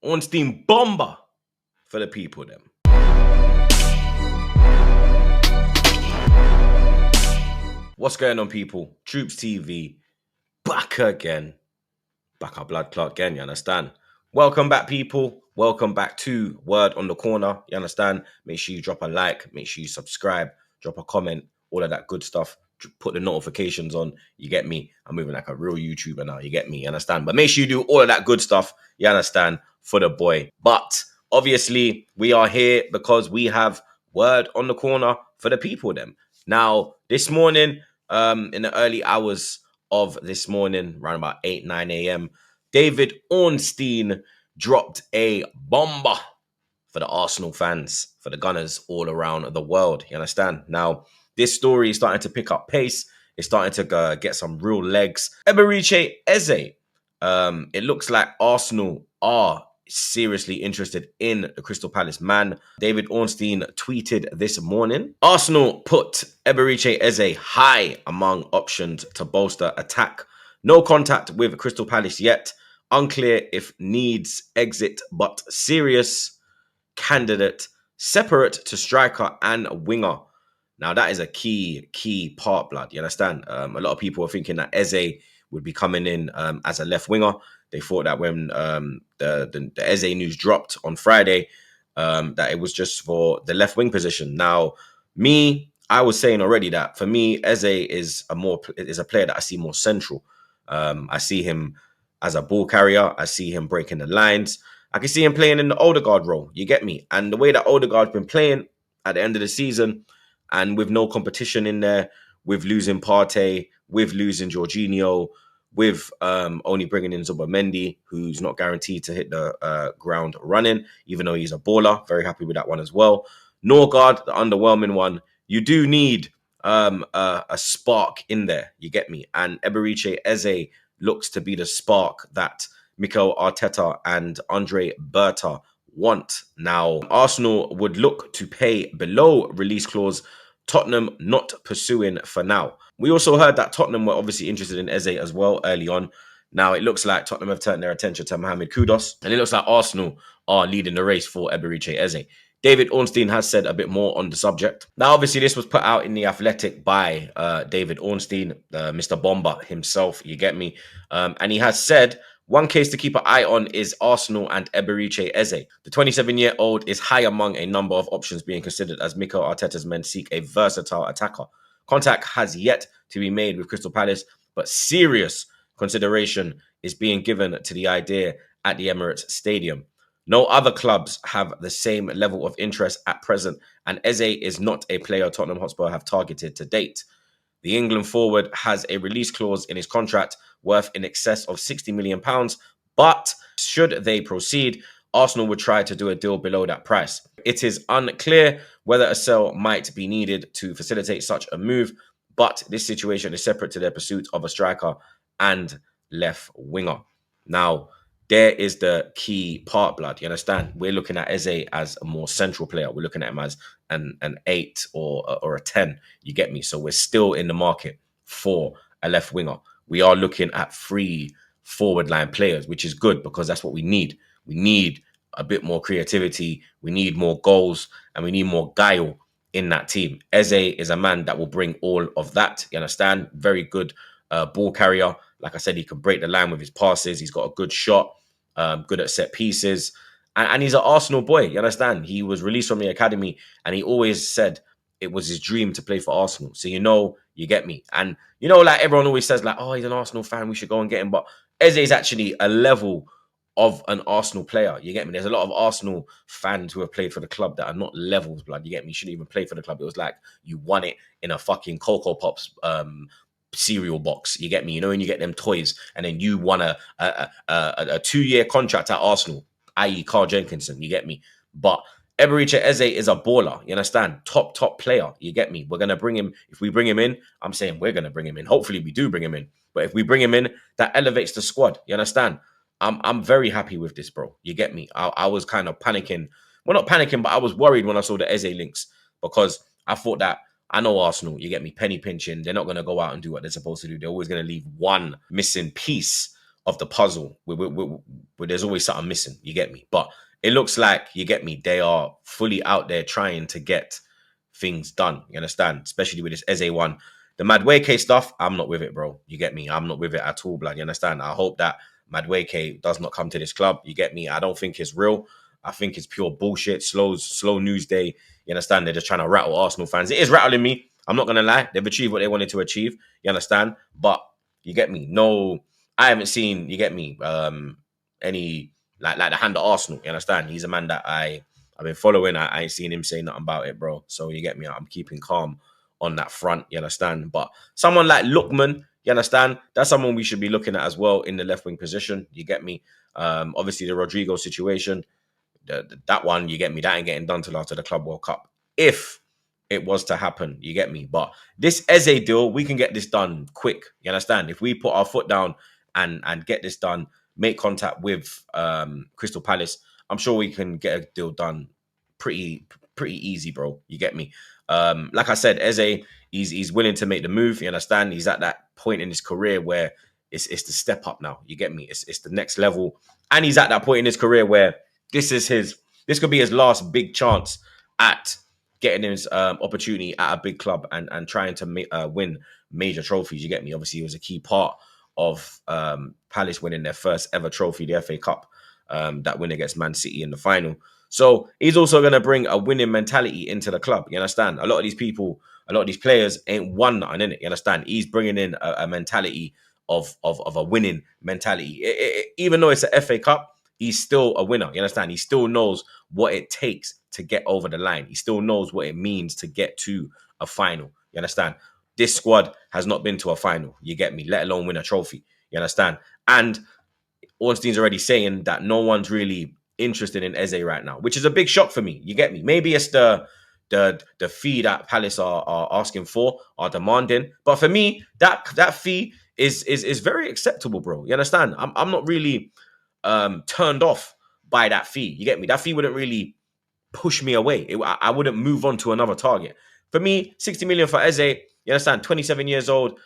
Ornstein BOMBA for the people them. What's going on, people? TroopzTV back again. Back our blood clot again, you understand? Welcome back, people. Welcome back to Word on the Corner, you understand? Make sure you drop a like, make sure you subscribe, drop a comment, all of that good stuff. Put the notifications on, you get me? I'm moving like a real YouTuber now, you get me? You understand? But make sure you do all of that good stuff, you understand, for the boy. But obviously, we are here because we have Word on the Corner for the people them. Now, this morning, in the early hours of this morning, around about 8, 9 a.m., David Ornstein dropped a bomba for the Arsenal fans, for the Gunners all around the world. You understand? Now, this story is starting to pick up pace. It's starting to get some real legs. Eberechi Eze. It looks like Arsenal are seriously interested in the Crystal Palace man. David Ornstein tweeted this morning, Arsenal put Eberechi Eze high among options to bolster attack. No contact with Crystal Palace yet. Unclear if needs exit, but serious candidate, separate to striker and winger. Now, that is a key part, blood. You understand? A lot of people are thinking that Eze would be coming in as a left winger. They thought that when the Eze news dropped on Friday, that it was just for the left wing position. Now, I was saying already that for me, Eze is a player that I see more central. I see him as a ball carrier. I see him breaking the lines. I can see him playing in the Odegaard role. You get me? And the way that Odegaard's been playing at the end of the season, and with no competition in there, with losing Partey, with losing Jorginho, with only bringing in Zubomendi, who's not guaranteed to hit the ground running, even though he's a baller. Very happy with that one as well. Norgard, the underwhelming one. You do need a spark in there. You get me? And Eberechi Eze looks to be the spark that Mikel Arteta and Andre Berta want. Now, Arsenal would look to pay below release clause, Tottenham not pursuing for now. We also heard that Tottenham were obviously interested in Eze as well early on. Now, it looks like Tottenham have turned their attention to Mohamed Kudus, and it looks like Arsenal are leading the race for Eberechi Eze. David Ornstein has said a bit more on the subject. Now, obviously, this was put out in The Athletic by David Ornstein, Mr. Bomba himself, you get me? And he has said, one case to keep an eye on is Arsenal and Eberechi Eze. The 27-year-old is high among a number of options being considered as Mikel Arteta's men seek a versatile attacker. Contact has yet to be made with Crystal Palace, but serious consideration is being given to the idea at the Emirates Stadium. No other clubs have the same level of interest at present, and Eze is not a player Tottenham Hotspur have targeted to date. The England forward has a release clause in his contract worth in excess of £60 million, but should they proceed, Arsenal would try to do a deal below that price. It is unclear whether a sell might be needed to facilitate such a move, but this situation is separate to their pursuit of a striker and left winger. Now, there is the key part, blood. You understand? We're looking at Eze as a more central player. We're looking at him as an 8 or a 10. You get me? So we're still in the market for a left winger. We are looking at 3 forward line players, which is good because that's what we need. We need a bit more creativity. We need more goals and we need more guile in that team. Eze is a man that will bring all of that. You understand? Very good ball carrier. Like I said, he can break the line with his passes. He's got a good shot, good at set pieces. And he's an Arsenal boy. You understand? He was released from the academy and he always said it was his dream to play for Arsenal. So, you get me. And, like everyone always says, like, oh, he's an Arsenal fan. We should go and get him. But Eze is actually a level of an Arsenal player. You get me? There's a lot of Arsenal fans who have played for the club that are not levels, blood. You get me? You shouldn't even play for the club. It was like you won it in a fucking Cocoa Pops cereal box. You get me? When you get them toys and then you won a 2-year contract at Arsenal, i.e. Carl Jenkinson. You get me? But Eberechi Eze is a baller. You understand? Top player. You get me? We're going to bring him. If we bring him in, I'm saying we're going to bring him in. Hopefully we do bring him in. But if we bring him in, that elevates the squad. You understand? I'm very happy with this, bro. You get me? I was kind of panicking. Well, not panicking, but I was worried when I saw the Eze links because I thought that I know Arsenal, you get me, penny pinching. They're not going to go out and do what they're supposed to do. They're always going to leave one missing piece of the puzzle where there's always something missing. You get me? But it looks like, you get me, they are fully out there trying to get things done. You understand? Especially with this Eze one. The Madweke stuff, I'm not with it, bro. You get me? I'm not with it at all, blood. You understand? I hope that Madweke does not come to this club. You get me? I don't think it's real. I think it's pure bullshit. Slow news day. You understand? They're just trying to rattle Arsenal fans. It is rattling me. I'm not gonna lie. They've achieved what they wanted to achieve. You understand? But you get me? No, I haven't seen, you get me, any like the hand of Arsenal. You understand? He's a man that I've been following. I ain't seen him say nothing about it, bro. So you get me? I'm keeping calm on that front. You understand? But someone like Lookman, you understand? That's someone we should be looking at as well in the left wing position. You get me? Obviously the Rodrigo situation, that one, you get me, that ain't getting done till after the Club World Cup, if it was to happen. You get me? But this Eze deal, we can get this done quick. You understand? If we put our foot down and get this done, make contact with Crystal Palace, I'm sure we can get a deal done pretty easy, bro. You get me? Like I said, Eze, he's willing to make the move. You understand? He's at that point in his career where it's the step up now. You get me? It's the next level, and he's at that point in his career where this could be his last big chance at getting his opportunity at a big club and trying to win major trophies. You get me? Obviously, he was a key part of Palace winning their first ever trophy, the FA Cup, that win against Man City in the final. So he's also going to bring a winning mentality into the club. You understand? A lot of these people, a lot of these players ain't won nothing in it. You understand? He's bringing in a mentality of a winning mentality. Even though it's a FA Cup, he's still a winner. You understand? He still knows what it takes to get over the line. He still knows what it means to get to a final. You understand? This squad has not been to a final. You get me? Let alone win a trophy. You understand? And Ornstein's already saying that no one's really interested in Eze right now, which is a big shock for me. You get me? Maybe it's the fee that Palace are asking for, are demanding. But for me, that fee is very acceptable, bro. You understand? I'm not really turned off by that fee. You get me? That fee wouldn't really push me away. I wouldn't move on to another target. For me, 60 million for Eze, you understand? 27 years old,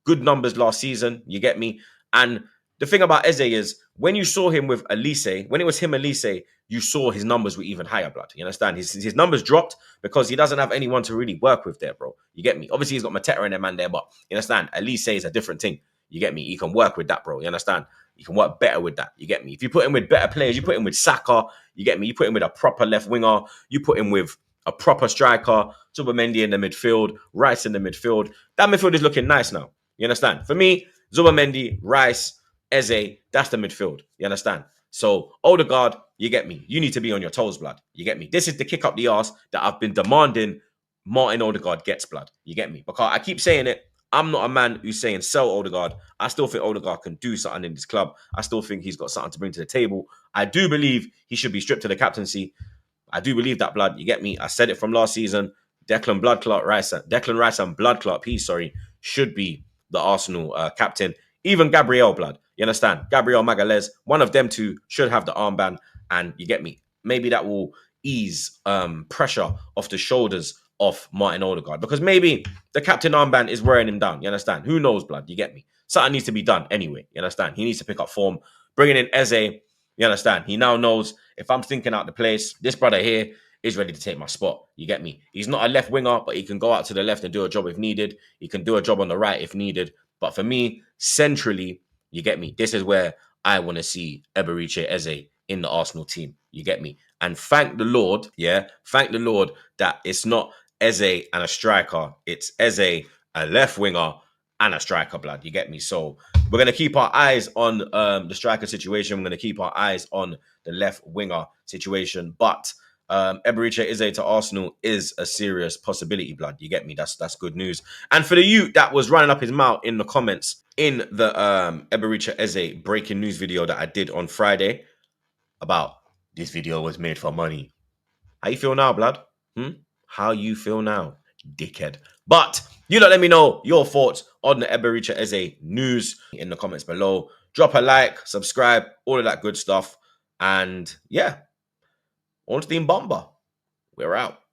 good numbers last season. You get me? And the thing about Eze is, when you saw him with Elise, when it was him, Elise, you saw his numbers were even higher, blood. You understand? His numbers dropped because he doesn't have anyone to really work with there, bro. You get me? Obviously, he's got Mateta and their man there, but you understand? Elise is a different thing. You get me? He can work with that, bro. You understand? You can work better with that. You get me? If you put him with better players, you put him with Saka, you get me? You put him with a proper left winger, you put him with a proper striker, Zubimendi in the midfield, Rice in the midfield. That midfield is looking nice now. You understand? For me, Zubimendi, Rice, Eze, that's the midfield. You understand? So, Odegaard, you get me. You need to be on your toes, blood. You get me? This is the kick up the arse that I've been demanding Martin Odegaard gets, blood. You get me? Because I keep saying it. I'm not a man who's saying sell Odegaard. I still think Odegaard can do something in this club. I still think he's got something to bring to the table. I do believe he should be stripped to the captaincy. I do believe that, blood. You get me? I said it from last season. Declan Rice and Blood Clot Peace, should be the Arsenal captain. Even Gabriel, blood. You understand? Gabriel Magalhaes, one of them two should have the armband. And you get me? Maybe that will ease pressure off the shoulders of Martin Odegaard. Because maybe the captain armband is wearing him down. You understand? Who knows, blood? You get me? Something needs to be done anyway. You understand? He needs to pick up form. Bringing in Eze, you understand? He now knows, if I'm thinking out the place, this brother here is ready to take my spot. You get me? He's not a left winger, but he can go out to the left and do a job if needed. He can do a job on the right if needed. But for me, centrally, you get me? This is where I want to see Eberechi Eze in the Arsenal team. You get me? And thank the Lord, thank the Lord that it's not Eze and a striker. It's Eze, a left winger, and a striker, blood. You get me? So we're going to keep our eyes on the striker situation. We're going to keep our eyes on the left winger situation. But Eberechi Eze to Arsenal is a serious possibility, blood. You get me? That's good news. And for the youth that was running up his mouth in the comments in the Eberechi Eze breaking news video that I did on Friday about this video was made for money. How you feel now, blood? How you feel now, dickhead? But you lot let me know your thoughts on the Eberechi Eze news in the comments below. Drop a like, subscribe, all of that good stuff. And yeah, Ornstein BOMBA. We're out.